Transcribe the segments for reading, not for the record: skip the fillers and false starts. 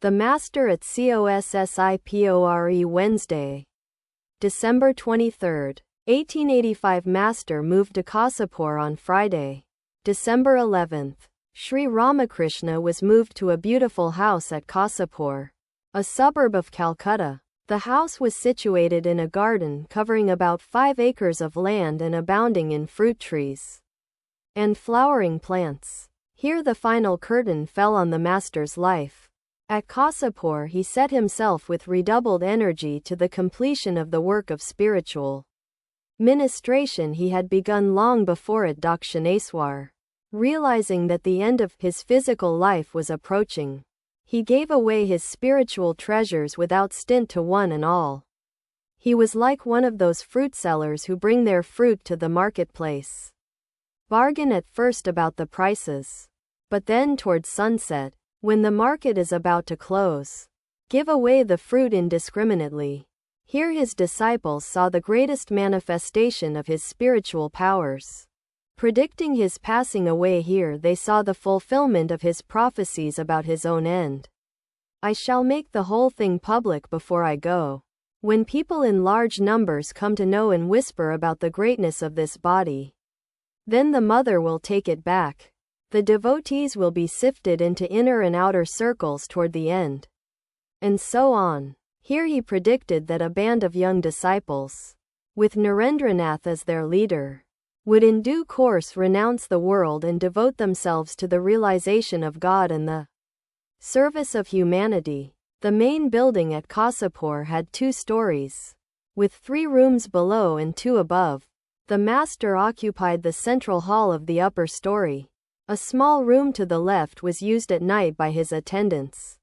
The Master at COSSIPORE Wednesday, December 23, 1885. Master moved to Kasipur on Friday, December 11. Sri Ramakrishna was moved to a beautiful house at Kasipur, a suburb of Calcutta. The house was situated in a garden covering about 5 acres of land and abounding in fruit trees and flowering plants. Here the final curtain fell on the Master's life. At Kasipur he set himself with redoubled energy to the completion of the work of spiritual ministration he had begun long before at Dakshineswar. Realizing that the end of his physical life was approaching, he gave away his spiritual treasures without stint to one and all. He was like one of those fruit sellers who bring their fruit to the marketplace, bargain at first about the prices, but then towards sunset, when the market is about to close, give away the fruit indiscriminately. Here his disciples saw the greatest manifestation of his spiritual powers. Predicting his passing away, here they saw the fulfillment of his prophecies about his own end. I shall make the whole thing public before I go. When people in large numbers come to know and whisper about the greatness of this body, then the mother will take it back. The devotees will be sifted into inner and outer circles toward the end, and so on. Here he predicted that a band of young disciples, with Narendranath as their leader, would in due course renounce the world and devote themselves to the realization of God and the service of humanity. The main building at Kasipur had 2 stories, with 3 rooms below and 2 above. The Master occupied the central hall of the upper story. A small room to the left was used at night by his attendants.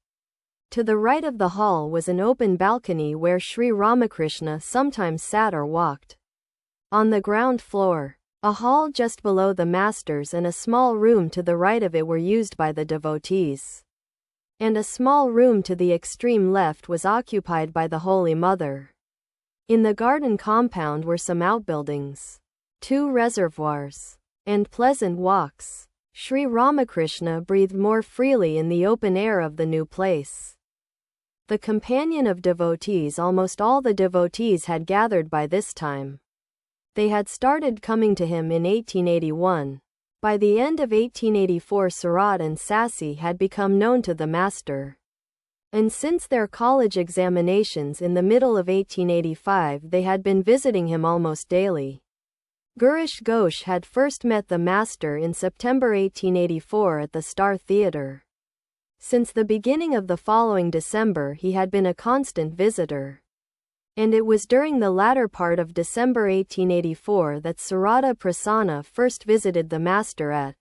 To the right of the hall was an open balcony where Sri Ramakrishna sometimes sat or walked. On the ground floor, a hall just below the Master's and a small room to the right of it were used by the devotees, and a small room to the extreme left was occupied by the Holy Mother. In the garden compound were some outbuildings, 2 reservoirs, and pleasant walks. Sri Ramakrishna breathed more freely in the open air of the new place. The companion of devotees. Almost all the devotees had gathered by this time. They had started coming to him in 1881. By the end of 1884, Surat and Sassi had become known to the Master, and since their college examinations in the middle of 1885 they had been visiting him almost daily. Girish Ghosh had first met the Master in September 1884 at the Star Theatre. Since the beginning of the following December he had been a constant visitor, and it was during the latter part of December 1884 that Sarada Prasanna first visited the Master at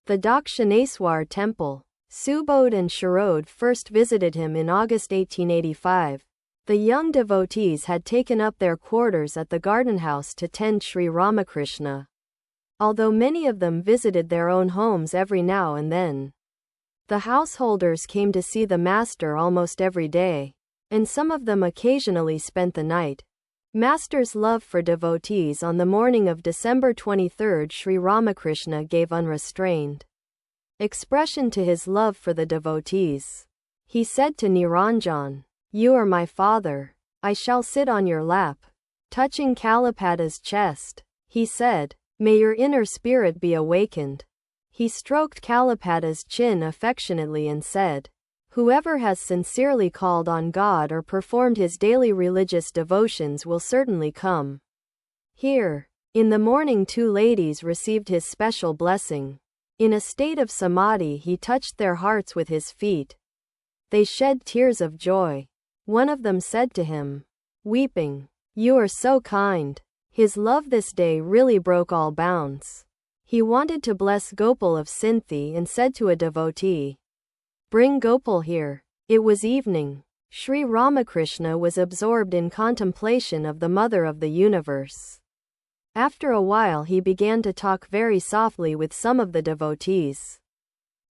the Dakshineswar temple. Subodh and Sharod first visited him in August 1885. The young devotees had taken up their quarters at the garden house to tend Sri Ramakrishna, although many of them visited their own homes every now and then. The householders came to see the Master almost every day, and some of them occasionally spent the night. Master's love for devotees. On the morning of December 23, Sri Ramakrishna gave unrestrained expression to his love for the devotees. He said to Niranjan, "You are my father. I shall sit on your lap." Touching Kalapata's chest, he said, "May your inner spirit be awakened." He stroked Kalapata's chin affectionately and said, "Whoever has sincerely called on God or performed his daily religious devotions will certainly come here." In the morning 2 ladies received his special blessing. In a state of samadhi he touched their hearts with his feet. They shed tears of joy. One of them said to him, weeping, "You are so kind." His love this day really broke all bounds. He wanted to bless Gopal of Sinthi and said to a devotee, "Bring Gopal here." It was evening. Sri Ramakrishna was absorbed in contemplation of the Mother of the Universe. After a while he began to talk very softly with some of the devotees.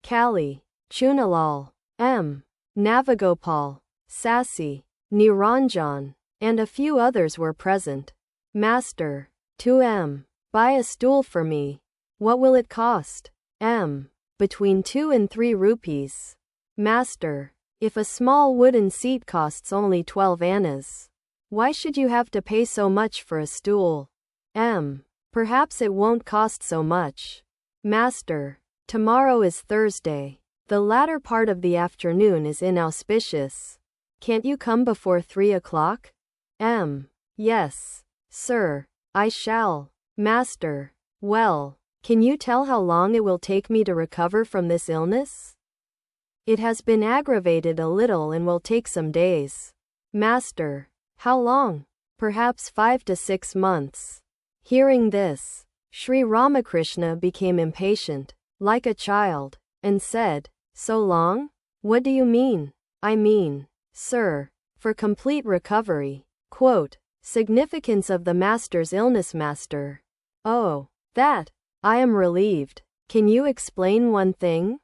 Kali, Chunalal, M. Navagopal, Sassi, Niranjan, and a few others were present. "Master, 2M. Buy a stool for me." "What will it cost?" "M. Between 2 and 3 rupees." "Master, If a small wooden seat costs only 12 annas, why should you have to pay so much for a stool? Perhaps it won't cost so much. Master, tomorrow is Thursday. The latter part of the afternoon is inauspicious. Can't you come before 3 o'clock? Yes, sir, I shall. Master, well, can you tell how long it will take me to recover from this illness? It has been aggravated a little and will take some days. Master, how long? Perhaps 5 to 6 months. Hearing this, Sri Ramakrishna became impatient, like a child, and said, So long? What do you mean? I mean, sir, for complete recovery. Quote, significance of the Master's illness. Master. Oh, that. I am relieved. Can you explain one thing?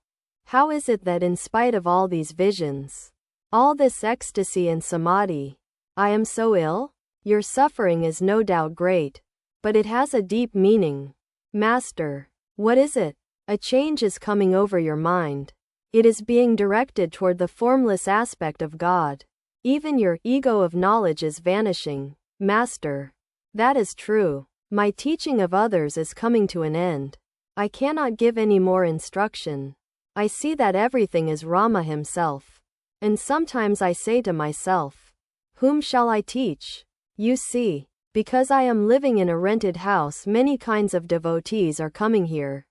How is it that in spite of all these visions, all this ecstasy and samadhi, I am so ill? Your suffering is no doubt great, but it has a deep meaning. Master, what is it? A change is coming over your mind. It is being directed toward the formless aspect of God. Even your ego of knowledge is vanishing. Master, that is true. My teaching of others is coming to an end. I cannot give any more instruction. I see that everything is Rama himself. And sometimes I say to myself, whom shall I teach? You see, because I am living in a rented house, many kinds of devotees are coming here.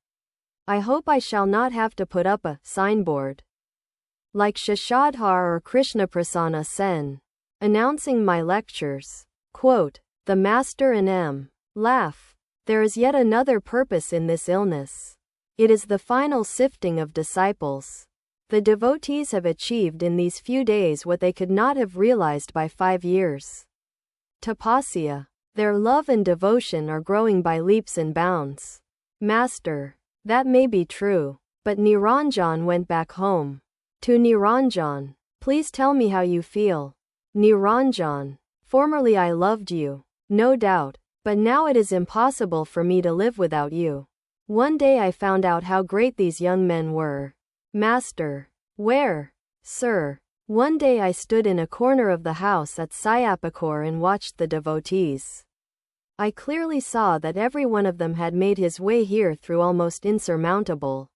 I hope I shall not have to put up a signboard like Shashadhar or Krishnaprasanna Sen, announcing my lectures. Quote, the Master and laugh. There is yet another purpose in this illness. It is the final sifting of disciples. The devotees have achieved in these few days what they could not have realized by 5 years. Tapasya. Their love and devotion are growing by leaps and bounds. Master, that may be true, but Niranjan went back home. To Niranjan, please tell me how you feel. Niranjan, formerly I loved you, no doubt, but now it is impossible for me to live without you. One day I found out how great these young men were. Master, where? Sir, one day I stood in a corner of the house at Sayapakor and watched the devotees. I clearly saw that every one of them had made his way here through almost insurmountable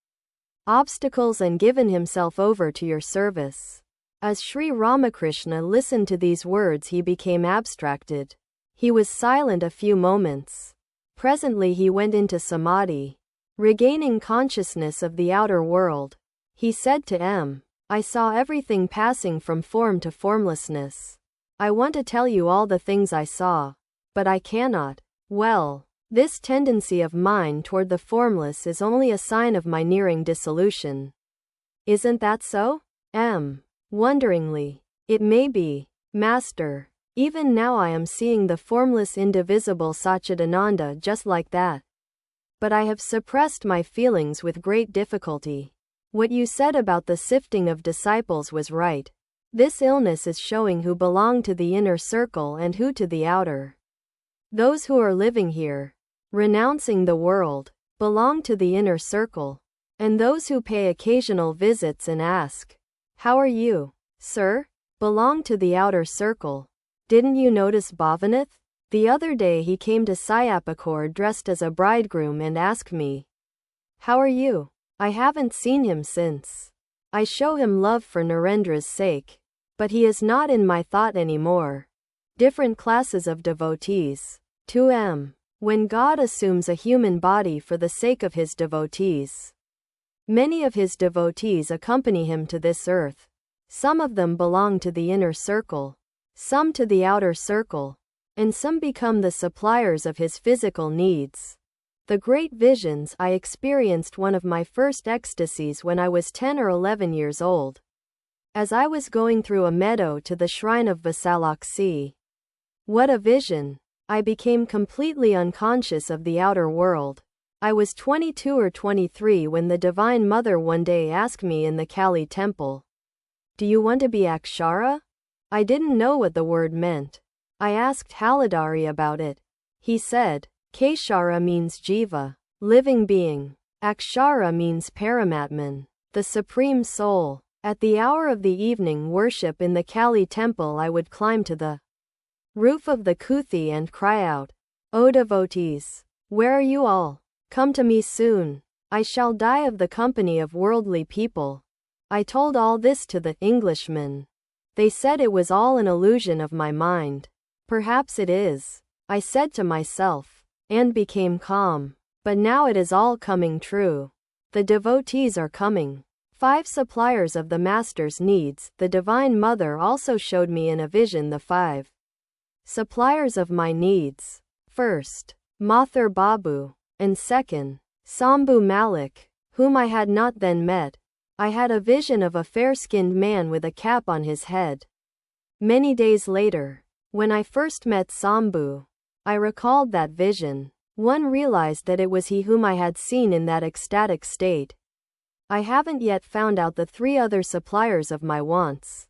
obstacles and given himself over to your service. As Sri Ramakrishna listened to these words, he became abstracted. He was silent a few moments. Presently he went into samadhi. Regaining consciousness of the outer world, he said to I saw everything passing from form to formlessness. I want to tell you all the things I saw, but I cannot. Well, this tendency of mine toward the formless is only a sign of my nearing dissolution. Isn't that so? Wonderingly. It may be, Master. Even now I am seeing the formless indivisible Satchidananda just like that. But I have suppressed my feelings with great difficulty. What you said about the sifting of disciples was right. This illness is showing who belong to the inner circle and who to the outer. Those who are living here, renouncing the world, belong to the inner circle. And those who pay occasional visits and ask, how are you, sir? Belong to the outer circle. Didn't you notice Bhavanath? The other day he came to Sayapakor dressed as a bridegroom and asked me, how are you? I haven't seen him since. I show him love for Narendra's sake, but he is not in my thought anymore. Different classes of devotees. 2. When God assumes a human body for the sake of his devotees, many of his devotees accompany him to this earth. Some of them belong to the inner circle, some to the outer circle, and some become the suppliers of his physical needs. The great visions. I experienced one of my first ecstasies when I was 10 or 11 years old. As I was going through a meadow to the shrine of Vasalaksi. What a vision! I became completely unconscious of the outer world. I was 22 or 23 when the Divine Mother one day asked me in the Kali temple, do you want to be Akshara? I didn't know what the word meant. I asked Haladari about it. He said, Keshara means Jiva, living being. Akshara means Paramatman, the Supreme Soul. At the hour of the evening worship in the Kali temple, I would climb to the roof of the Kuthi and cry out, "O devotees, where are you all? Come to me soon. I shall die of the company of worldly people." I told all this to the Englishmen. They said it was all an illusion of my mind. Perhaps it is, I said to myself, and became calm. But now it is all coming true. The devotees are coming. 5 suppliers of the Master's needs. The Divine Mother also showed me in a vision the 5 suppliers of my needs. First, Mathur Babu, and second, Sambhu Malik, whom I had not then met. I had a vision of a fair-skinned man with a cap on his head. Many days later, when I first met Sambhu, I recalled that vision. One realized that it was he whom I had seen in that ecstatic state. I haven't yet found out the 3 other suppliers of my wants.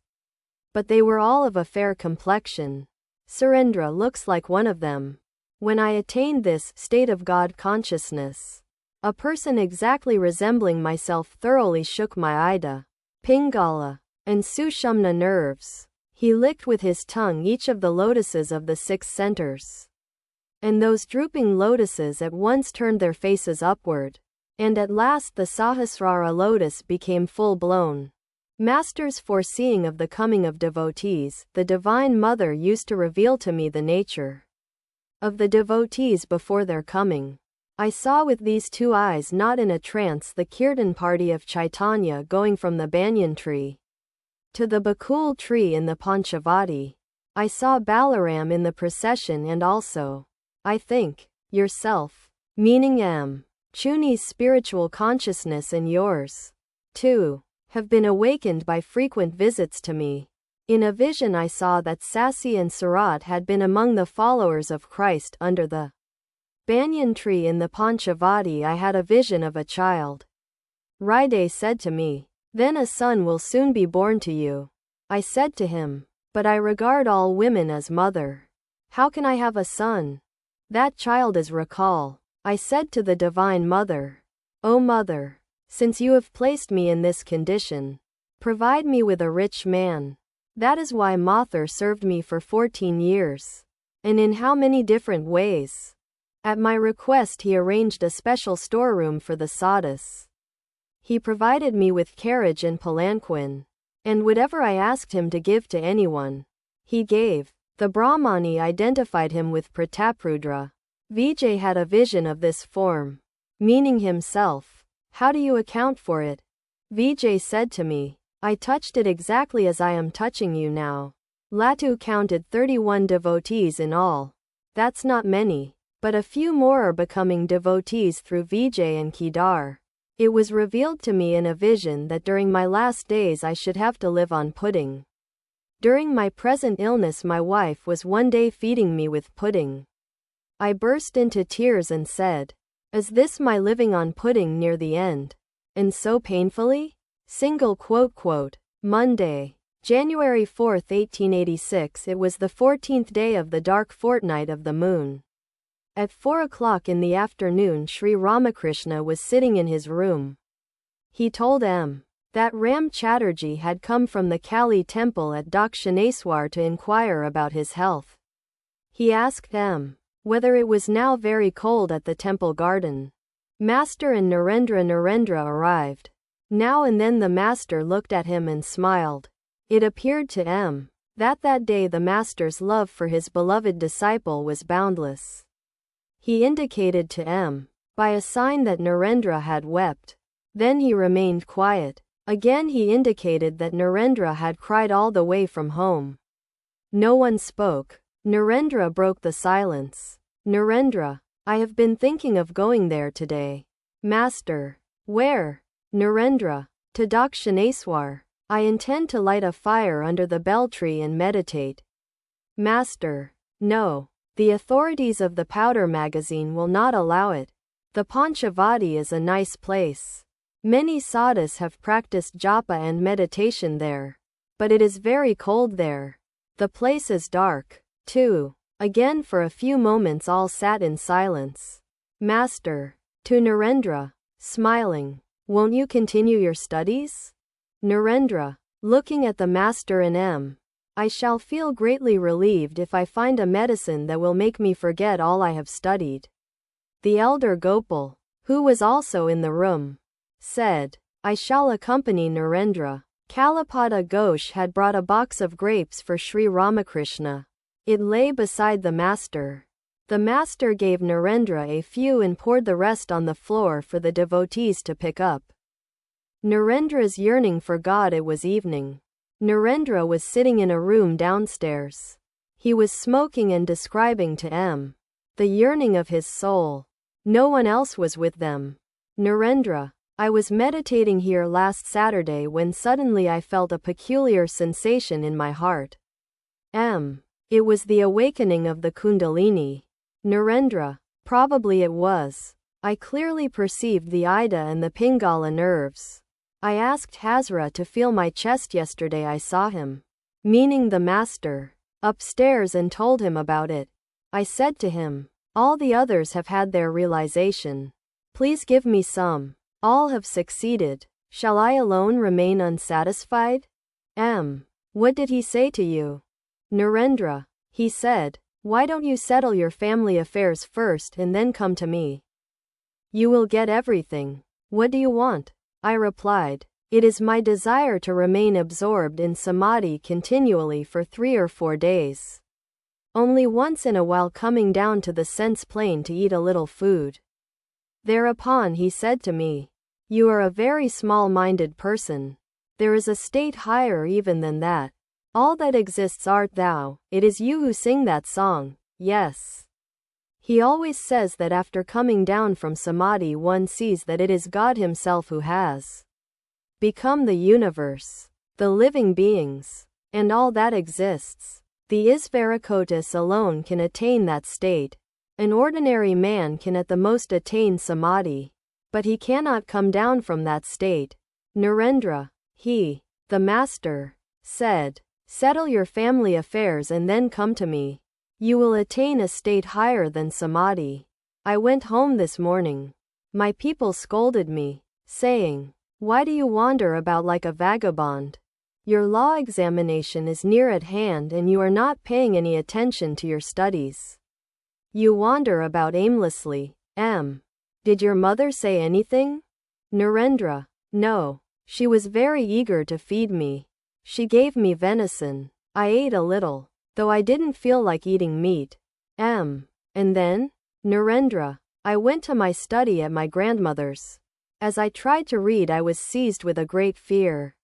But they were all of a fair complexion. Surendra looks like one of them. When I attained this state of God consciousness, a person exactly resembling myself thoroughly shook my Ida, Pingala, and Sushumna nerves. He licked with his tongue each of the lotuses of the 6 centers. And those drooping lotuses at once turned their faces upward. And at last the Sahasrara lotus became full-blown. Master's foreseeing of the coming of devotees, the Divine Mother used to reveal to me the nature of the devotees before their coming. I saw with these 2 eyes, not in a trance, the Kirtan party of Chaitanya going from the banyan tree to the bakul tree in the Panchavati. I saw Balaram in the procession, and also, I think, yourself, meaning M. Chuni's spiritual consciousness and yours, too, have been awakened by frequent visits to me. In a vision I saw that Sasi and Surat had been among the followers of Christ under the banyan tree in the Panchavati. I had a vision of a child. Ride said to me, "Then a son will soon be born to you." I said to him, "But I regard all women as mother. How can I have a son? That child is Rakal." I said to the Divine Mother, "O Mother, since you have placed me in this condition, provide me with a rich man." That is why Mathur served me for 14 years. And in how many different ways. At my request he arranged a special storeroom for the sadhus. He provided me with carriage and palanquin. And whatever I asked him to give to anyone, he gave. The Brahmani identified him with Prataprudra. Vijay had a vision of this form, meaning himself. "How do you account for it?" Vijay said to me, "I touched it exactly as I am touching you now." Latu counted 31 devotees in all. That's not many, but a few more are becoming devotees through Vijay and Kedar. It was revealed to me in a vision that during my last days I should have to live on pudding. During my present illness my wife was one day feeding me with pudding. I burst into tears and said, "Is this my living on pudding near the end? And so painfully?" Monday, January 4, 1886. It was the 14th day of the dark fortnight of the moon. At 4 o'clock in the afternoon Sri Ramakrishna was sitting in his room. He told M. that Ram Chatterjee had come from the Kali temple at Dakshineswar to inquire about his health. He asked M. whether it was now very cold at the temple garden. Master and Narendra arrived. Now and then the master looked at him and smiled. It appeared to M. that day the master's love for his beloved disciple was boundless. He indicated to M. by a sign that Narendra had wept. Then he remained quiet. Again he indicated that Narendra had cried all the way from home. No one spoke. Narendra broke the silence. "Narendra, I have been thinking of going there today." "Master, where?" "Narendra, to Dakshineswar. I intend to light a fire under the bel tree and meditate." "Master, no. The authorities of the powder magazine will not allow it. The Panchavati is a nice place. Many sadhus have practiced japa and meditation there. But it is very cold there. The place is dark, too." Again for a few moments all sat in silence. "Master," to Narendra, smiling, "won't you continue your studies?" Narendra, looking at the master and M. I shall feel greatly relieved if I find a medicine that will make me forget all I have studied. The elder Gopal, who was also in the room, said, I shall accompany Narendra. Kalapada Ghosh had brought a box of grapes for Sri Ramakrishna. It lay beside the master. The master gave Narendra a few and poured the rest on the floor for the devotees to pick up. Narendra's yearning for God. It was evening. Narendra was sitting in a room downstairs. He was smoking and describing to M. the yearning of his soul. No one else was with them. Narendra, I was meditating here last Saturday when suddenly I felt a peculiar sensation in my heart. M. It was the awakening of the Kundalini. Narendra, probably it was. I clearly perceived the Ida and the Pingala nerves. I asked Hazra to feel my chest yesterday. I saw him, meaning the master, upstairs and told him about it. I said to him, all the others have had their realization. Please give me some. All have succeeded. Shall I alone remain unsatisfied? M. What did he say to you? Narendra, he said, why don't you settle your family affairs first and then come to me? You will get everything. What do you want? I replied, it is my desire to remain absorbed in samadhi continually for 3 or 4 days. Only once in a while coming down to the sense plane to eat a little food. Thereupon he said to me, you are a very small-minded person. There is a state higher even than that. All that exists art thou. It is you who sing that song. Yes. He always says that after coming down from samadhi one sees that it is God himself who has become the universe, the living beings, and all that exists. The Isvarakotis alone can attain that state. An ordinary man can at the most attain samadhi, but he cannot come down from that state. Narendra, he, the master, said, settle your family affairs and then come to me. You will attain a state higher than samadhi. I went home this morning. My people scolded me, saying, why do you wander about like a vagabond? Your law examination is near at hand and you are not paying any attention to your studies. You wander about aimlessly. M. Did your mother say anything? Narendra, no. She was very eager to feed me. She gave me venison. I ate a little, though I didn't feel like eating meat. M. And then? Narendra, I went to my study at my grandmother's. As I tried to read, I was seized with a great fear.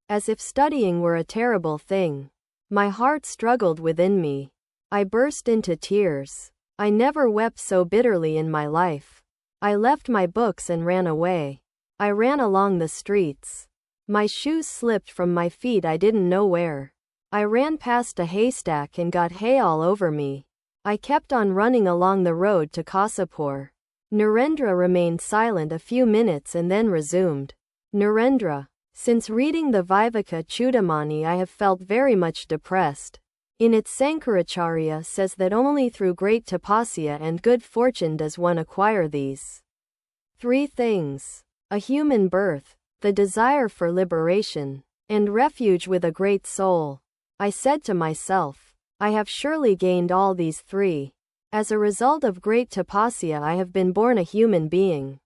As if studying were a terrible thing. My heart struggled within me. I burst into tears. I never wept so bitterly in my life. I left my books and ran away. I ran along the streets. My shoes slipped from my feet, I didn't know where. I ran past a haystack and got hay all over me. I kept on running along the road to Kasipur. Narendra remained silent a few minutes and then resumed. Narendra, since reading the Viveka Chudamani I have felt very much depressed. In it Sankaracharya says that only through great tapasya and good fortune does one acquire these 3 things. A human birth, the desire for liberation, and refuge with a great soul. I said to myself, I have surely gained all these 3. As a result of great tapasya I have been born a human being.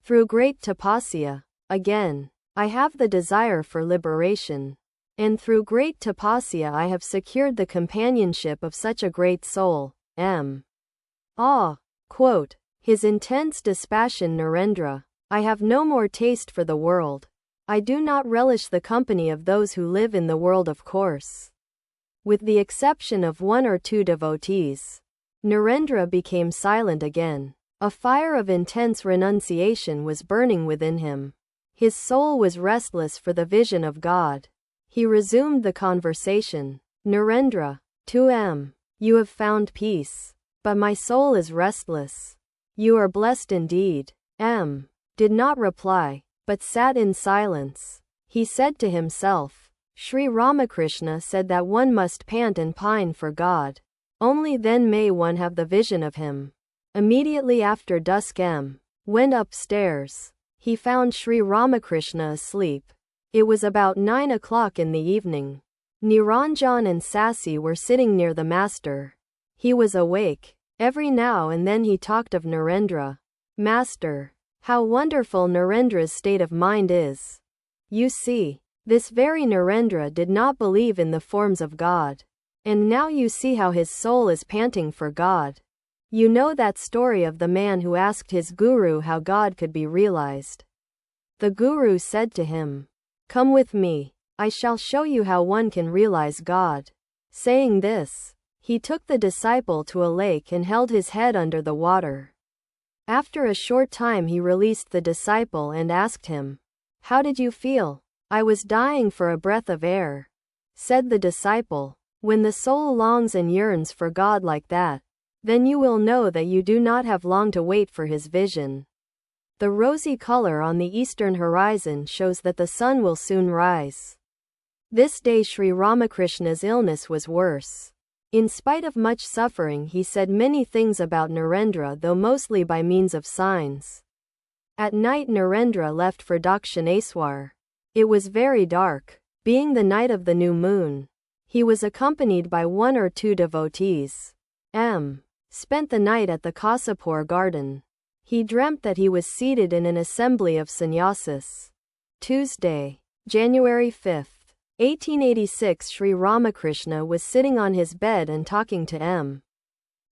Through great tapasya, again, I have the desire for liberation. And through great tapasya I have secured the companionship of such a great soul. M. Quote, his intense dispassion. Narendra, I have no more taste for the world. I do not relish the company of those who live in the world, of course. With the exception of 1 or 2 devotees. Narendra became silent again. A fire of intense renunciation was burning within him. His soul was restless for the vision of God. He resumed the conversation. Narendra, to M. You have found peace. But my soul is restless. You are blessed indeed. M. Did not reply, but sat in silence. He said to himself, Sri Ramakrishna said that one must pant and pine for God. Only then may one have the vision of him. Immediately after dusk M. went upstairs. He found Sri Ramakrishna asleep. It was about 9 o'clock in the evening. Niranjan and Sasi were sitting near the master. He was awake. Every now and then he talked of Narendra. Master, how wonderful Narendra's state of mind is. You see, this very Narendra did not believe in the forms of God. And now you see how his soul is panting for God. You know that story of the man who asked his guru how God could be realized. The guru said to him, "Come with me. I shall show you how one can realize God." Saying this, he took the disciple to a lake and held his head under the water. After a short time he released the disciple and asked him, "How did you feel?" "I was dying for a breath of air," said the disciple. When the soul longs and yearns for God like that, then you will know that you do not have long to wait for his vision. The rosy color on the eastern horizon shows that the sun will soon rise. This day Sri Ramakrishna's illness was worse. In spite of much suffering he said many things about Narendra, though mostly by means of signs. At night Narendra left for Dakshineswar. It was very dark, being the night of the new moon. He was accompanied by 1 or 2 devotees. Spent the night at the Kasipur garden. He dreamt that he was seated in an assembly of sannyasis. Tuesday, January 5th. 1886 Sri Ramakrishna was sitting on his bed and talking to M.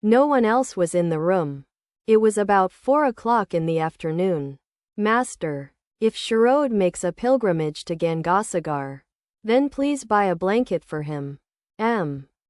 No one else was in the room. It was about 4 o'clock in the afternoon. Master, if Sharod makes a pilgrimage to Gangasagar, then please buy a blanket for him.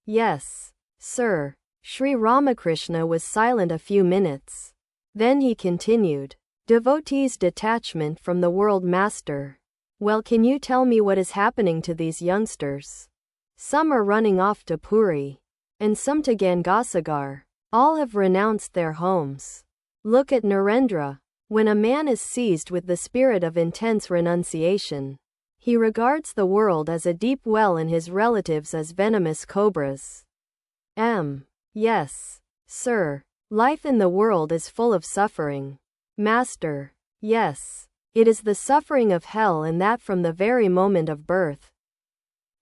Yes, sir. Sri Ramakrishna was silent a few minutes. Then he continued. Devotees' detachment from the world, Master. Well, can you tell me what is happening to these youngsters? Some are running off to Puri, and some to Gangasagar. All have renounced their homes. Look at Narendra. When a man is seized with the spirit of intense renunciation, he regards the world as a deep well and his relatives as venomous cobras. Yes, sir. Life in the world is full of suffering. Master. Yes. It is the suffering of hell, and that from the very moment of birth.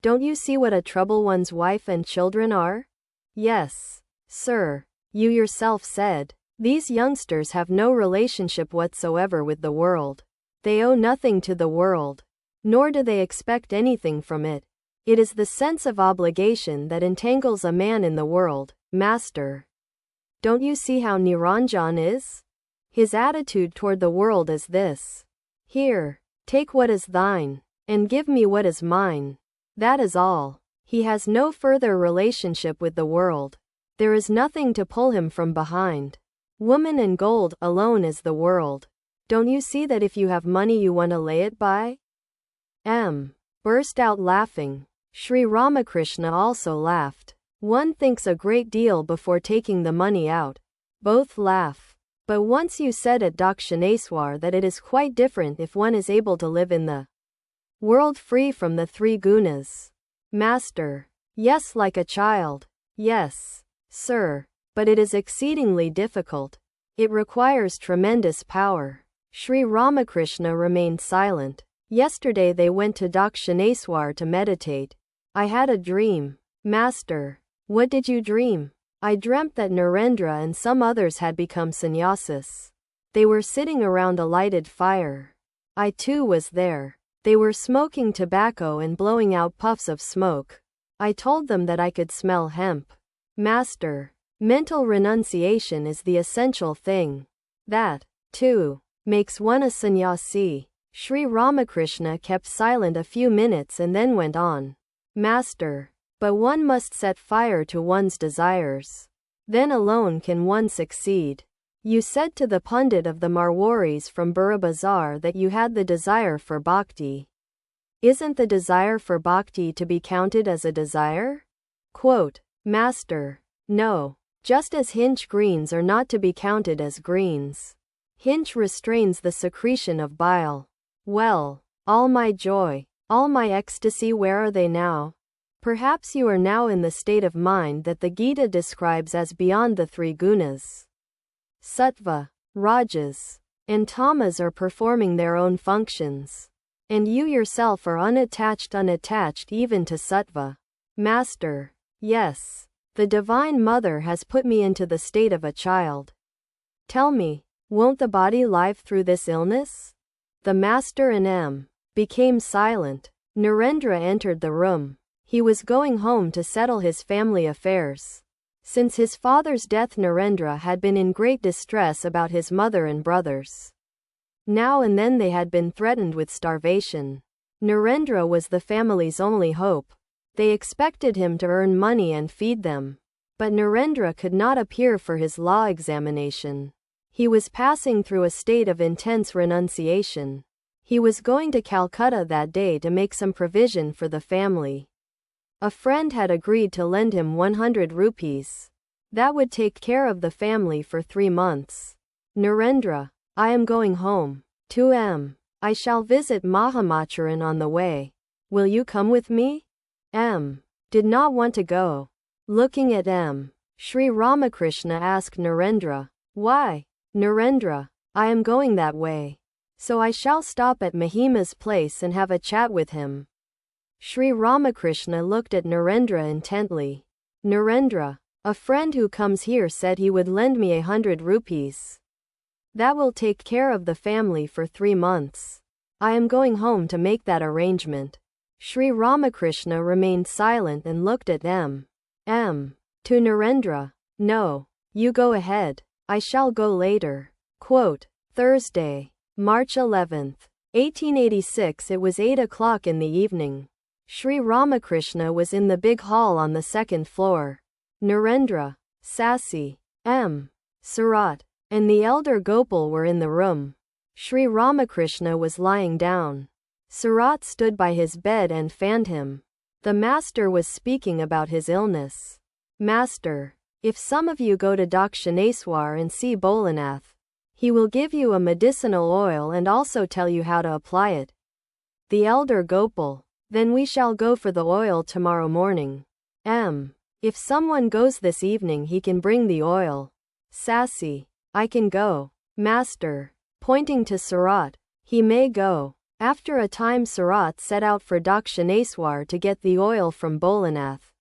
Don't you see what a trouble one's wife and children are? Yes, sir. You yourself said, these youngsters have no relationship whatsoever with the world. They owe nothing to the world, nor do they expect anything from it. It is the sense of obligation that entangles a man in the world, Master. Don't you see how Niranjan is? His attitude toward the world is this. Here, take what is thine, and give me what is mine. That is all. He has no further relationship with the world. There is nothing to pull him from behind. Woman and gold alone is the world. Don't you see that if you have money you want to lay it by? Burst out laughing. Sri Ramakrishna also laughed. One thinks a great deal before taking the money out. Both laugh. But once you said at Dakshineswar that it is quite different if one is able to live in the world free from the 3 gunas. Master. Yes, like a child. Yes, sir. But it is exceedingly difficult. It requires tremendous power. Sri Ramakrishna remained silent. Yesterday they went to Dakshineswar to meditate. I had a dream. Master. What did you dream? I dreamt that Narendra and some others had become sannyasis. They were sitting around a lighted fire. I too was there. They were smoking tobacco and blowing out puffs of smoke. I told them that I could smell hemp. Master, mental renunciation is the essential thing. That, too, makes one a sannyasi. Sri Ramakrishna kept silent a few minutes and then went on. Master, but one must set fire to one's desires. Then alone can one succeed. You said to the pundit of the Marwaris from Burra Bazaar that you had the desire for bhakti. Isn't the desire for bhakti to be counted as a desire? Quote, Master, no. Just as hinch greens are not to be counted as greens. Hinch restrains the secretion of bile. Well, all my joy, all my ecstasy, where are they now? Perhaps you are now in the state of mind that the Gita describes as beyond the 3 gunas. Sattva, Rajas, and Tamas are performing their own functions. And you yourself are unattached even to sattva. Master. Yes. The Divine Mother has put me into the state of a child. Tell me, won't the body live through this illness? The Master and M. became silent. Narendra entered the room. He was going home to settle his family affairs. Since his father's death, Narendra had been in great distress about his mother and brothers. Now and then they had been threatened with starvation. Narendra was the family's only hope. They expected him to earn money and feed them. But Narendra could not appear for his law examination. He was passing through a state of intense renunciation. He was going to Calcutta that day to make some provision for the family. A friend had agreed to lend him 100 rupees. That would take care of the family for 3 months. Narendra, I am going home. To M. I shall visit Mahamacharan on the way. Will you come with me? M. did not want to go. Looking at M. Sri Ramakrishna asked Narendra, why? Narendra, I am going that way. So I shall stop at Mahima's place and have a chat with him. Sri Ramakrishna looked at Narendra intently. Narendra, a friend who comes here said he would lend me 100 rupees. That will take care of the family for 3 months. I am going home to make that arrangement. Sri Ramakrishna remained silent and looked at M. To Narendra, no, you go ahead. I shall go later. Quote, Thursday, March 11, 1886. It was 8 o'clock in the evening. Sri Ramakrishna was in the big hall on the 2nd floor. Narendra, Sasi, M. Surat, and the elder Gopal were in the room. Sri Ramakrishna was lying down. Surat stood by his bed and fanned him. The master was speaking about his illness. Master, if some of you go to Dakshineswar and see Bholanath, he will give you a medicinal oil and also tell you how to apply it. The elder Gopal, then we shall go for the oil tomorrow morning. M. If someone goes this evening he can bring the oil. Sasi, I can go. Master, pointing to Surat, he may go. After a time Surat set out for Dakshineswar to get the oil from Bholanath.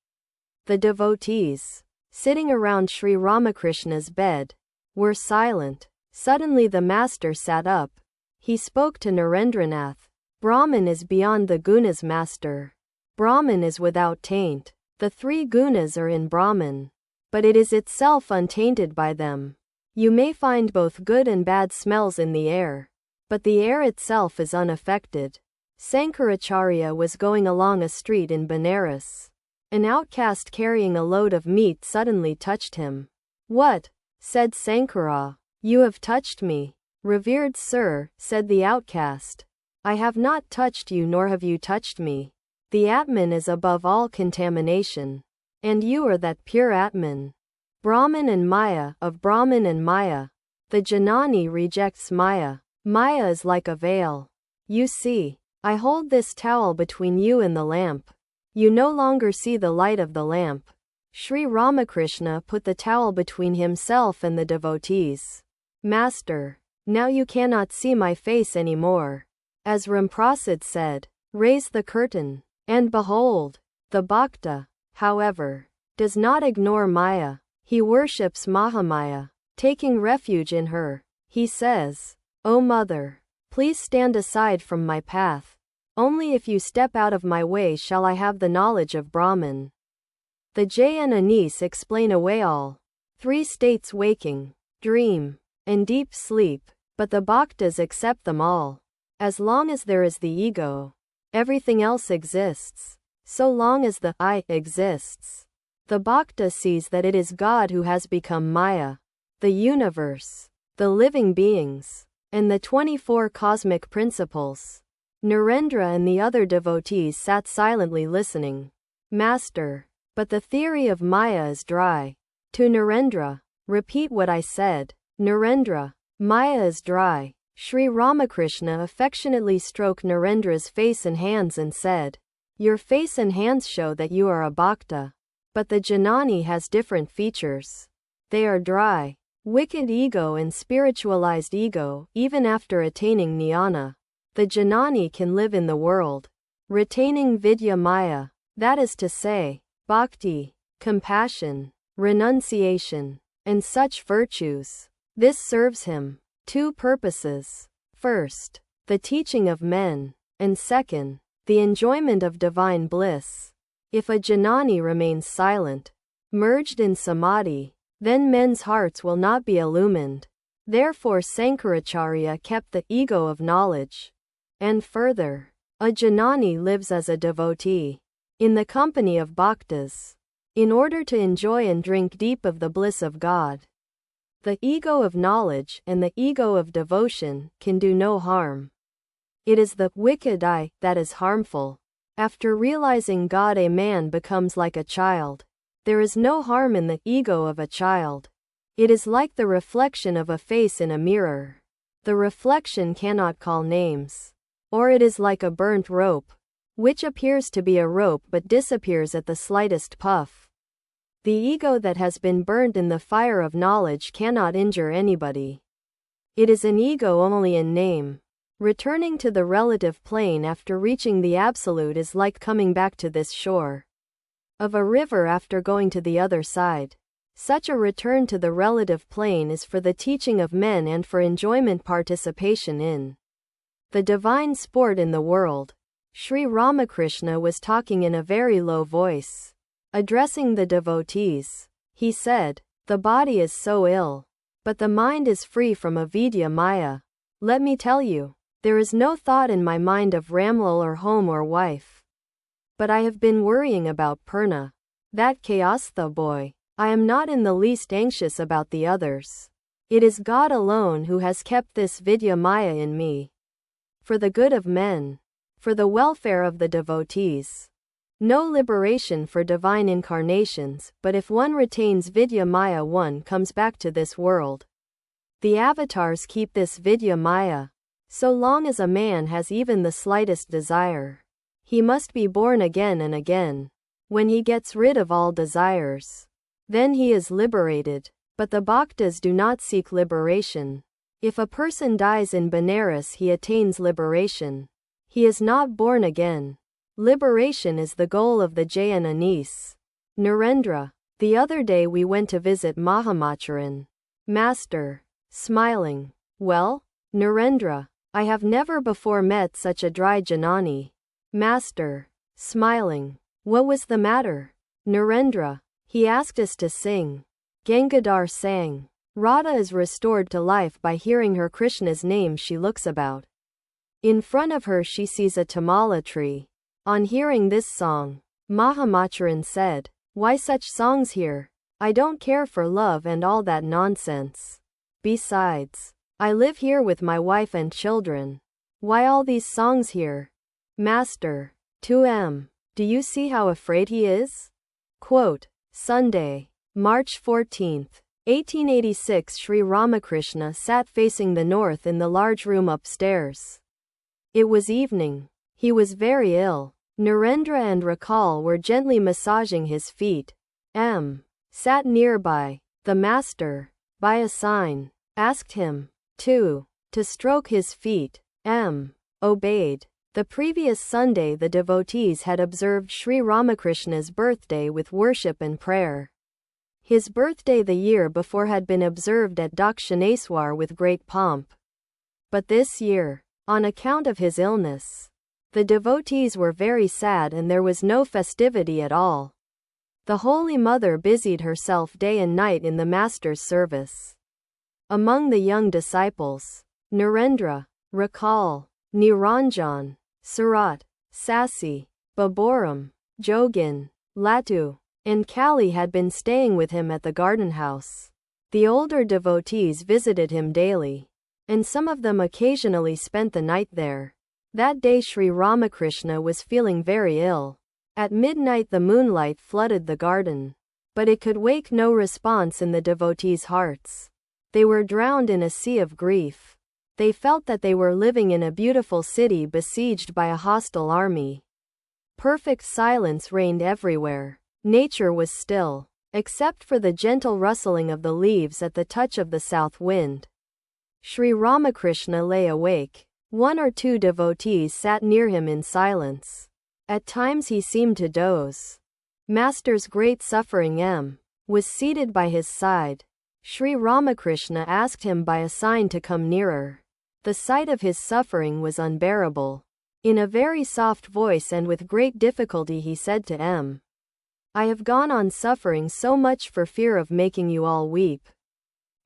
The devotees, sitting around Sri Ramakrishna's bed, were silent. Suddenly the master sat up. He spoke to Narendranath. Brahman is beyond the gunas, master. Brahman is without taint. The 3 gunas are in Brahman, but it is itself untainted by them. You may find both good and bad smells in the air, but the air itself is unaffected. Sankaracharya was going along a street in Benares. An outcast carrying a load of meat suddenly touched him. What? Said Sankara. You have touched me. Revered sir, said the outcast. I have not touched you nor have you touched me. The Atman is above all contamination. And you are that pure Atman. Brahman and Maya, of Brahman and Maya. The Janani rejects Maya. Maya is like a veil. You see, I hold this towel between you and the lamp. You no longer see the light of the lamp. Sri Ramakrishna put the towel between himself and the devotees. Master, now you cannot see my face anymore. As Ramprasad said, raise the curtain. And behold, the Bhakta, however, does not ignore Maya. He worships Mahamaya, taking refuge in her. He says, O Mother, please stand aside from my path. Only if you step out of my way shall I have the knowledge of Brahman. The Jay and Anis explain away all 3 states: waking, dream, and deep sleep, but the Bhaktas accept them all. As long as there is the ego, everything else exists. So long as the I exists, the Bhakta sees that it is God who has become Maya, the universe, the living beings, and the 24 cosmic principles. Narendra and the other devotees sat silently listening. Master, but the theory of Maya is dry. To Narendra, repeat what I said. Narendra, Maya is dry. Sri Ramakrishna affectionately stroked Narendra's face and hands and said, Your face and hands show that you are a bhakta. But the Janani has different features. They are dry, wicked ego and spiritualized ego, even after attaining jnana. The Janani can live in the world, retaining Vidya Maya, that is to say, bhakti, compassion, renunciation, and such virtues. This serves him two purposes. First, the teaching of men, and second, the enjoyment of divine bliss. If a Janani remains silent, merged in samadhi, then men's hearts will not be illumined. Therefore Sankaracharya kept the ego of knowledge. And further, a Janani lives as a devotee, in the company of bhaktas, in order to enjoy and drink deep of the bliss of God. The ego of knowledge and the ego of devotion can do no harm. It is the wicked I that is harmful. After realizing God, a man becomes like a child. There is no harm in the ego of a child. It is like the reflection of a face in a mirror. The reflection cannot call names. Or it is like a burnt rope, which appears to be a rope but disappears at the slightest puff. The ego that has been burnt in the fire of knowledge cannot injure anybody. It is an ego only in name. Returning to the relative plane after reaching the absolute is like coming back to this shore of a river after going to the other side. Such a return to the relative plane is for the teaching of men and for enjoyment participation in the divine sport in the world. Sri Ramakrishna was talking in a very low voice. Addressing the devotees, he said, "The body is so ill, but the mind is free from avidya maya. Let me tell you, there is no thought in my mind of Ramlal or home or wife. But I have been worrying about Purna, that Kayastha boy. I am not in the least anxious about the others. It is God alone who has kept this Vidya Maya in me. For the good of men, for the welfare of the devotees. No liberation for divine incarnations, but if one retains Vidya Maya, one comes back to this world. The avatars keep this Vidya Maya. So long as a man has even the slightest desire, he must be born again and again. When he gets rid of all desires, then he is liberated. But the bhaktas do not seek liberation. If a person dies in Benares, he attains liberation. He is not born again. Liberation is the goal of the Jain Anis. Narendra. The other day we went to visit Mahamacharan. Master. Smiling. Well, Narendra, I have never before met such a dry Janani. Master. Smiling. What was the matter? Narendra. He asked us to sing. Gangadhar sang. Radha is restored to life by hearing her Krishna's name. She looks about. In front of her she sees a tamala tree. On hearing this song, Mahamacharan said, "Why such songs here? I don't care for love and all that nonsense. Besides, I live here with my wife and children. Why all these songs here?" Master. 2M. Do you see how afraid he is? Quote, Sunday, March 14, 1886. Sri Ramakrishna sat facing the north in the large room upstairs. It was evening. He was very ill. Narendra and Rakal were gently massaging his feet. M. sat nearby. The master, by a sign, asked him to stroke his feet. M. obeyed. The previous Sunday the devotees had observed Sri Ramakrishna's birthday with worship and prayer. His birthday the year before had been observed at Dakshineswar with great pomp. But this year, on account of his illness, the devotees were very sad and there was no festivity at all. The Holy Mother busied herself day and night in the Master's service. Among the young disciples, Narendra, Rakal, Niranjan, Surat, Sasi, Baburam, Jogin, Latu, and Kali had been staying with him at the garden house. The older devotees visited him daily, and some of them occasionally spent the night there. That day Sri Ramakrishna was feeling very ill. At midnight the moonlight flooded the garden, but it could wake no response in the devotees' hearts. They were drowned in a sea of grief. They felt that they were living in a beautiful city besieged by a hostile army. Perfect silence reigned everywhere. Nature was still, except for the gentle rustling of the leaves at the touch of the south wind. Sri Ramakrishna lay awake, One or two devotees sat near him in silence. At times he seemed to doze. Master's great suffering M. was seated by his side. Sri Ramakrishna asked him by a sign to come nearer. The sight of his suffering was unbearable. In a very soft voice and with great difficulty he said to M. I have gone on suffering so much for fear of making you all weep.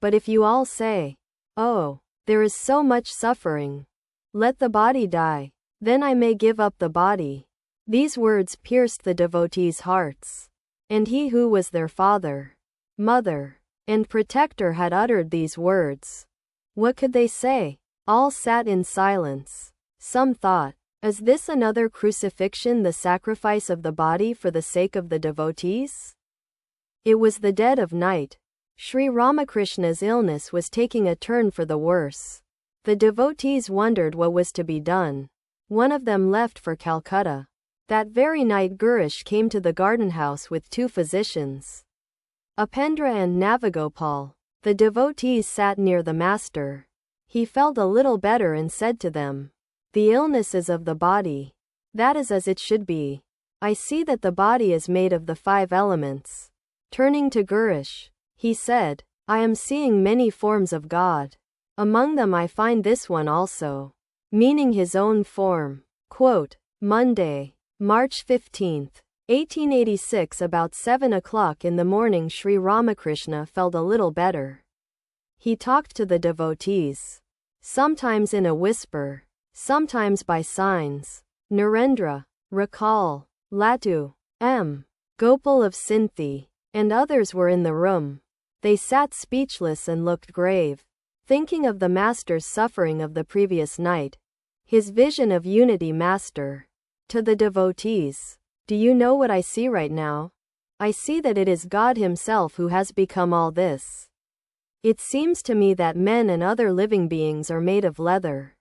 But if you all say, oh, there is so much suffering, let the body die, then I may give up the body. These words pierced the devotees' hearts. And he who was their father, mother, and protector had uttered these words. What could they say? All sat in silence. Some thought, is this another crucifixion, the sacrifice of the body for the sake of the devotees? It was the dead of night. Sri Ramakrishna's illness was taking a turn for the worse. The devotees wondered what was to be done. One of them left for Calcutta. That very night Girish came to the garden house with two physicians, Upendra and Navagopal. The devotees sat near the master. He felt a little better and said to them, the illness is of the body. That is as it should be. I see that the body is made of the 5 elements. Turning to Girish, he said, I am seeing many forms of God. Among them I find this one also, meaning his own form. Quote, Monday, March 15, 1886, about 7 o'clock in the morning, Sri Ramakrishna felt a little better. He talked to the devotees, sometimes in a whisper, sometimes by signs. Narendra, Rakal, Latu, M. Gopal of Sinthi, and others were in the room. They sat speechless and looked grave, thinking of the master's suffering of the previous night, his vision of unity. Master, to the devotees, do you know what I see right now? I see that it is God Himself who has become all this. It seems to me that men and other living beings are made of leather,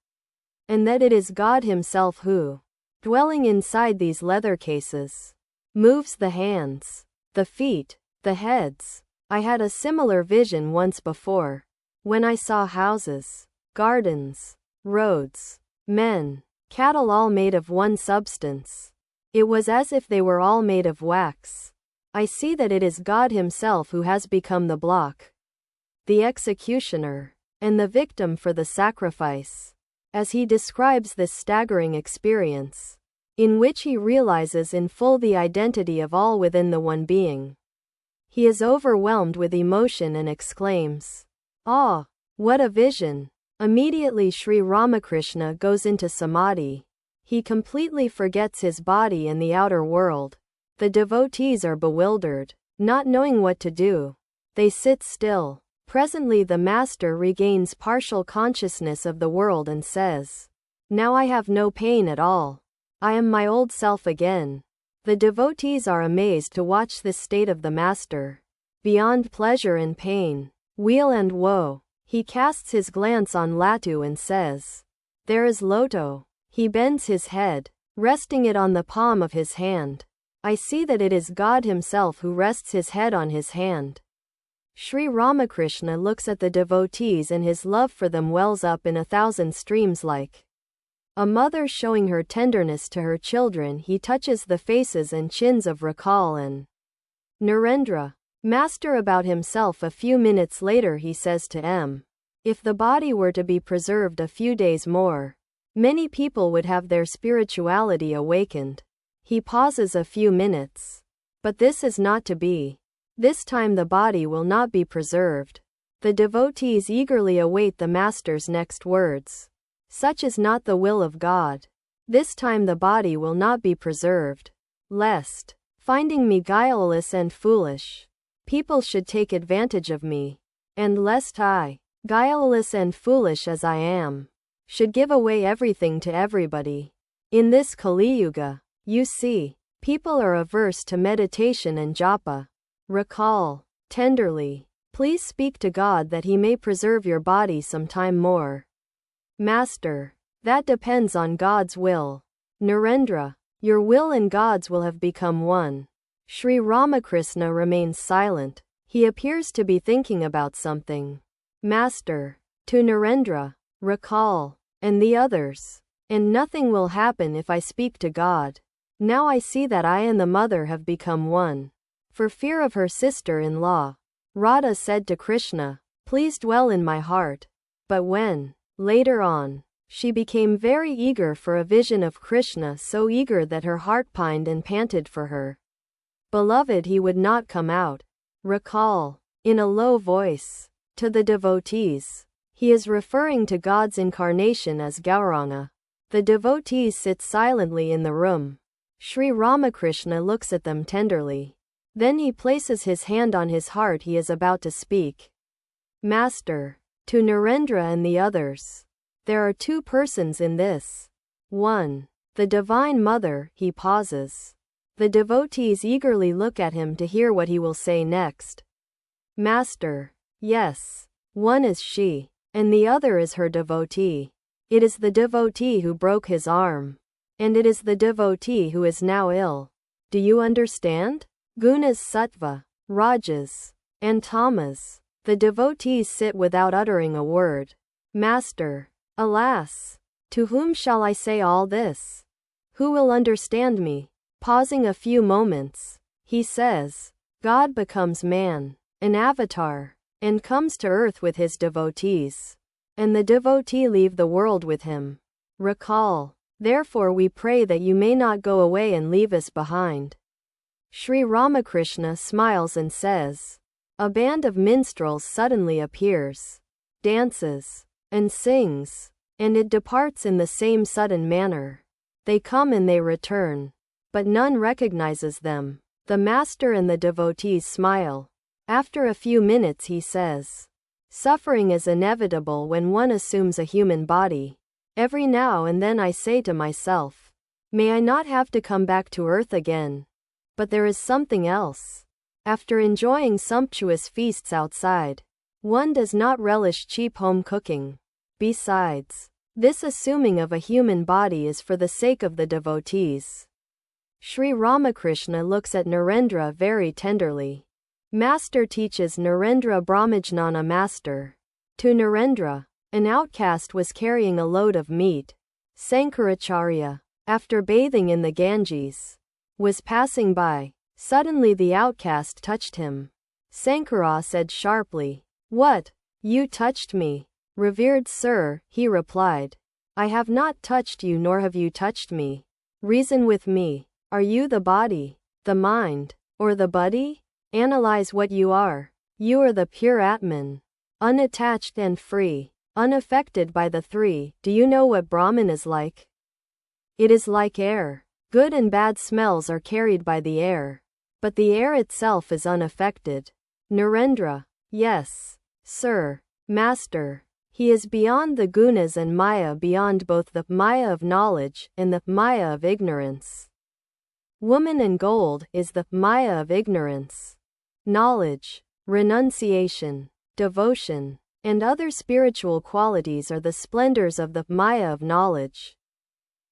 and that it is God Himself who, dwelling inside these leather cases, moves the hands, the feet, the heads. I had a similar vision once before, when I saw houses, gardens, roads, men, cattle, all made of one substance. It was as if they were all made of wax. I see that it is God Himself who has become the block, the executioner, and the victim for the sacrifice. As he describes this staggering experience, in which he realizes in full the identity of all within the one being, he is overwhelmed with emotion and exclaims, "Ah, what a vision!" Immediately Sri Ramakrishna goes into samadhi. He completely forgets his body and the outer world. The devotees are bewildered, not knowing what to do. They sit still. Presently the master regains partial consciousness of the world and says, "Now I have no pain at all. I am my old self again." The devotees are amazed to watch this state of the master, beyond pleasure and pain, weal and woe. He casts his glance on Latu and says, "There is Loto." He bends his head, resting it on the palm of his hand. I see that it is God Himself who rests his head on his hand. Sri Ramakrishna looks at the devotees and his love for them wells up in 1,000 streams like a mother showing her tenderness to her children. He touches the faces and chins of Rakal and Narendra. Master about himself. A few minutes later he says to M. If the body were to be preserved a few days more, many people would have their spirituality awakened. He pauses a few minutes. But this is not to be. This time the body will not be preserved. The devotees eagerly await the master's next words. Such is not the will of God. This time the body will not be preserved, lest, finding me guileless and foolish, people should take advantage of me, and lest I, guileless and foolish as I am, should give away everything to everybody. In this Kali Yuga, you see, people are averse to meditation and japa. Rakal, tenderly, please speak to God that He may preserve your body some time more. Master, that depends on God's will. Narendra, your will and God's will have become one. Sri Ramakrishna remains silent. He appears to be thinking about something. Master, to Narendra, Rakal, and the others. And nothing will happen if I speak to God. Now I see that I and the mother have become one. For fear of her sister-in-law, Radha said to Krishna, "Please dwell in my heart." But when, later on, she became very eager for a vision of Krishna, so eager that her heart pined and panted for her beloved, he would not come out. Recall, in a low voice, to the devotees. He is referring to God's incarnation as Gauranga. The devotees sit silently in the room. Sri Ramakrishna looks at them tenderly. Then he places his hand on his heart. He is about to speak. Master, to Narendra and the others. There are two persons in this. 1. The Divine Mother. He pauses. The devotees eagerly look at him to hear what he will say next. Master. Yes. One is she, and the other is her devotee. It is the devotee who broke his arm. And it is the devotee who is now ill. Do you understand? Gunas, sattva, rajas, and tamas. The devotees sit without uttering a word. Master. Alas! To whom shall I say all this? Who will understand me? Pausing a few moments, he says, God becomes man, an avatar, and comes to earth with his devotees. And the devotee leave the world with him. Recall. Therefore we pray that you may not go away and leave us behind. Sri Ramakrishna smiles and says, a band of minstrels suddenly appears, dances, and sings, and it departs in the same sudden manner. They come and they return, but none recognizes them. The master and the devotees smile. After a few minutes he says, suffering is inevitable when one assumes a human body. Every now and then I say to myself, may I not have to come back to earth again. But there is something else. After enjoying sumptuous feasts outside, one does not relish cheap home cooking. Besides, this assuming of a human body is for the sake of the devotees. Sri Ramakrishna looks at Narendra very tenderly. Master teaches Narendra Brahmajnana. Master. To Narendra, an outcast was carrying a load of meat. Sankaracharya, after bathing in the Ganges, was passing by. Suddenly the outcast touched him. Sankara said sharply, what? You touched me. Revered sir, he replied. I have not touched you nor have you touched me. Reason with me. Are you the body, the mind, or the buddhi? Analyze what you are. You are the pure Atman, unattached and free, unaffected by the three. Do you know what Brahman is like? It is like air. Good and bad smells are carried by the air, but the air itself is unaffected. Narendra. Yes, sir. Master. He is beyond the gunas and maya, beyond both the maya of knowledge and the maya of ignorance. Woman and gold is the maya of ignorance. Knowledge, renunciation, devotion, and other spiritual qualities are the splendors of the maya of knowledge.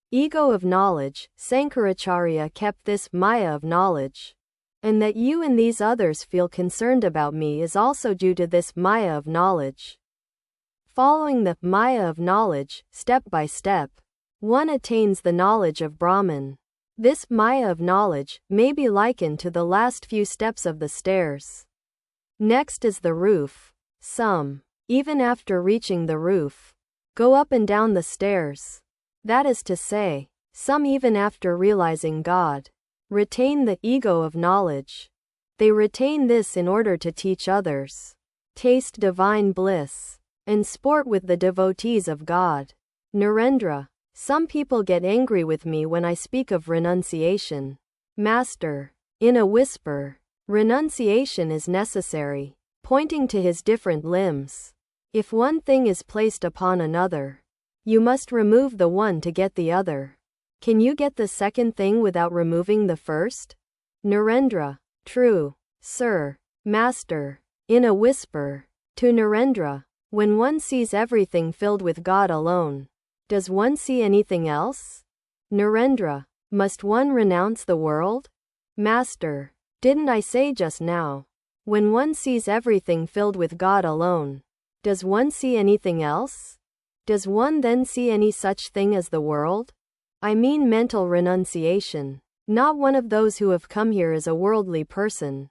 Ego of knowledge. Sankaracharya kept this maya of knowledge. And that you and these others feel concerned about me is also due to this maya of knowledge. Following the maya of knowledge, step by step, one attains the knowledge of Brahman. This maya of knowledge may be likened to the last few steps of the stairs. Next is the roof. Some, even after reaching the roof, go up and down the stairs. That is to say, some even after realizing God, retain the ego of knowledge. They retain this in order to teach others, taste divine bliss, and sport with the devotees of God. Narendra. Some people get angry with me when I speak of renunciation. Master. In a whisper. Renunciation is necessary, pointing to his different limbs. If one thing is placed upon another, you must remove the one to get the other. Can you get the second thing without removing the first? Narendra. True, sir. Master. In a whisper. To Narendra. When one sees everything filled with God alone, does one see anything else? Narendra. Must one renounce the world? Master. Didn't I say just now? When one sees everything filled with God alone, does one see anything else? Does one then see any such thing as the world? I mean mental renunciation. Not one of those who have come here is a worldly person.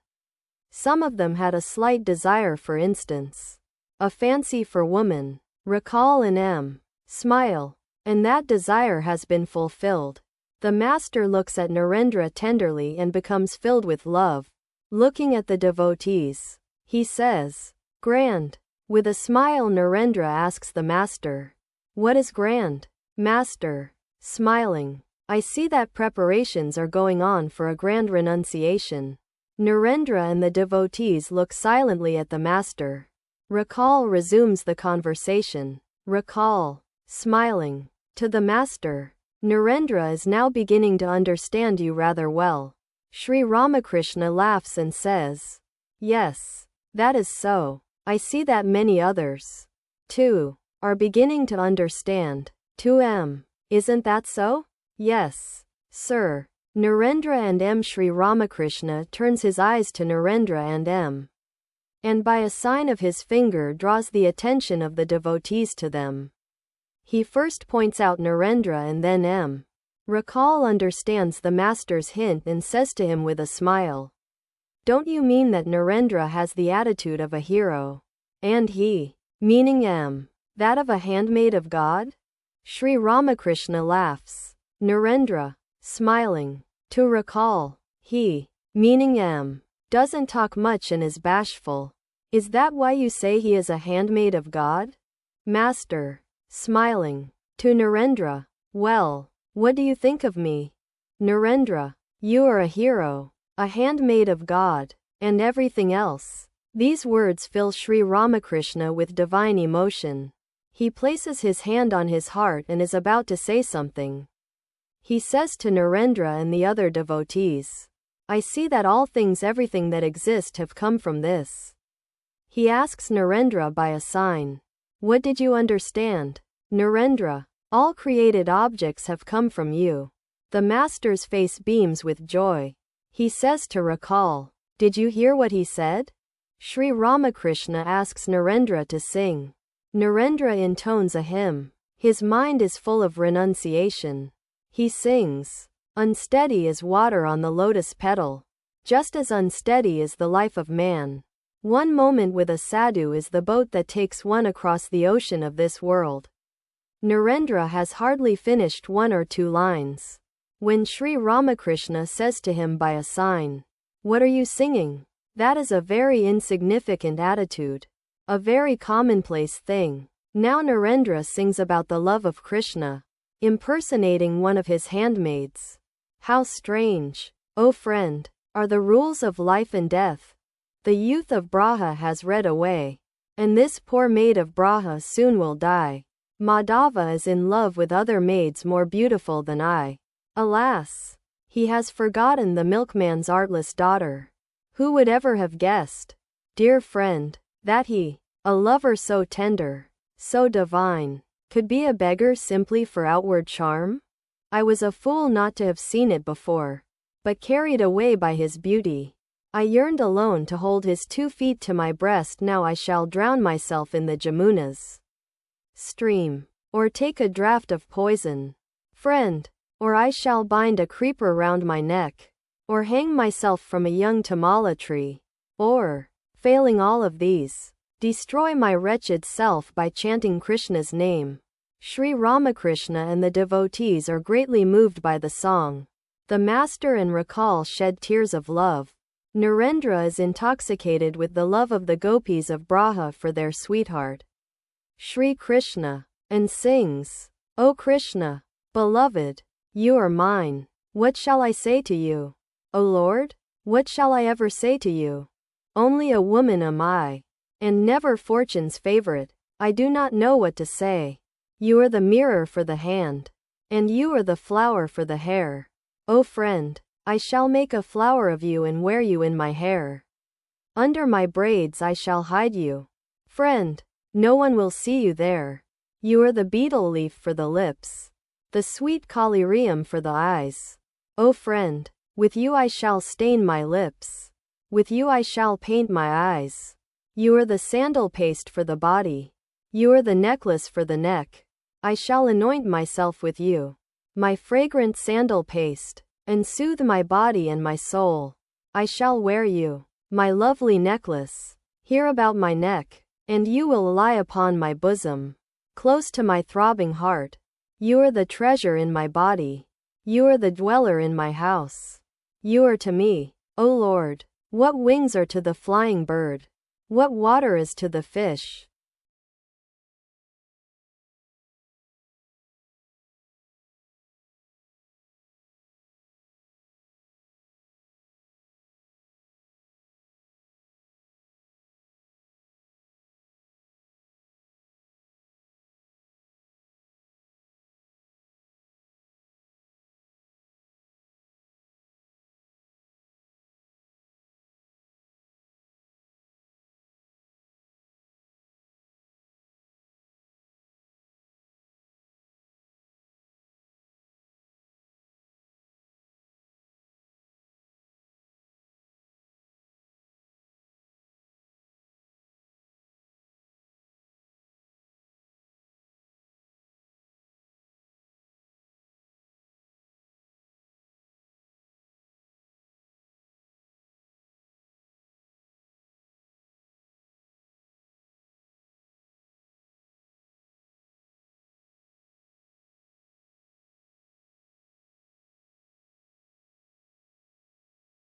Some of them had a slight desire, for instance. A fancy for woman. Recall an M. Smile. And that desire has been fulfilled. The master looks at Narendra tenderly and becomes filled with love. Looking at the devotees, he says, "Grand." With a smile, Narendra asks the master, "What is grand?" Master, smiling, "I see that preparations are going on for a grand renunciation." Narendra and the devotees look silently at the master. Rakal resumes the conversation. Rakal, smiling, to the master, "Narendra is now beginning to understand you rather well." Sri Ramakrishna laughs and says, "Yes, that is so. I see that many others, too, are beginning to understand. 2M. Isn't that so?" "Yes, sir." Narendra and M. Sri Ramakrishna turns his eyes to Narendra and M. and by a sign of his finger draws the attention of the devotees to them. He first points out Narendra and then M. Rakal understands the master's hint and says to him with a smile, "Don't you mean that Narendra has the attitude of a hero? And he, meaning M, that of a handmaid of God?" Sri Ramakrishna laughs. Narendra, smiling, to Rakal, "He, meaning M, doesn't talk much and is bashful. Is that why you say he is a handmaid of God?" Master, smiling, to Narendra, "Well, what do you think of me?" Narendra, "You are a hero, a handmaid of God, and everything else." These words fill Sri Ramakrishna with divine emotion. He places his hand on his heart and is about to say something. He says to Narendra and the other devotees, "I see that all things, everything that exist, have come from this." He asks Narendra by a sign, "What did you understand?" Narendra, "All created objects have come from you." The master's face beams with joy. He says to Rakal, "Did you hear what he said?" Sri Ramakrishna asks Narendra to sing. Narendra intones a hymn. His mind is full of renunciation. He sings, "Unsteady is water on the lotus petal. Just as unsteady is the life of man. One moment with a sadhu is the boat that takes one across the ocean of this world." Narendra has hardly finished one or two lines when Sri Ramakrishna says to him by a sign, "What are you singing? That is a very insignificant attitude. A very commonplace thing." Now Narendra sings about the love of Krishna, impersonating one of his handmaids. How strange, O friend, are the rules of life and death. The youth of Braha has read away, and this poor maid of Braha soon will die. Madhava is in love with other maids more beautiful than I. Alas, he has forgotten the milkman's artless daughter. Who would ever have guessed, dear friend, that he, a lover so tender, so divine, could be a beggar simply for outward charm? I was a fool not to have seen it before, but carried away by his beauty, I yearned alone to hold his 2 feet to my breast. Now I shall drown myself in the Jamuna's stream, or take a draught of poison, friend, or I shall bind a creeper round my neck, or hang myself from a young tamala tree, or, failing all of these, destroy my wretched self by chanting Krishna's name." Sri Ramakrishna and the devotees are greatly moved by the song. The master and Rakal shed tears of love. Narendra is intoxicated with the love of the gopis of Braha for their sweetheart, Sri Krishna, and sings, "O Krishna, beloved, you are mine. What shall I say to you? O Lord, what shall I ever say to you? Only a woman am I, and never fortune's favorite. I do not know what to say. You are the mirror for the hand, and you are the flower for the hair. O friend, I shall make a flower of you and wear you in my hair. Under my braids I shall hide you. Friend, no one will see you there. You are the betel leaf for the lips, the sweet collyrium for the eyes. O friend, with you I shall stain my lips. With you I shall paint my eyes. You are the sandal paste for the body. You are the necklace for the neck. I shall anoint myself with you, my fragrant sandal paste, and soothe my body and my soul. I shall wear you, my lovely necklace, here about my neck, and you will lie upon my bosom, close to my throbbing heart. You are the treasure in my body. You are the dweller in my house. You are to me, O Lord, what wings are to the flying bird, what water is to the fish.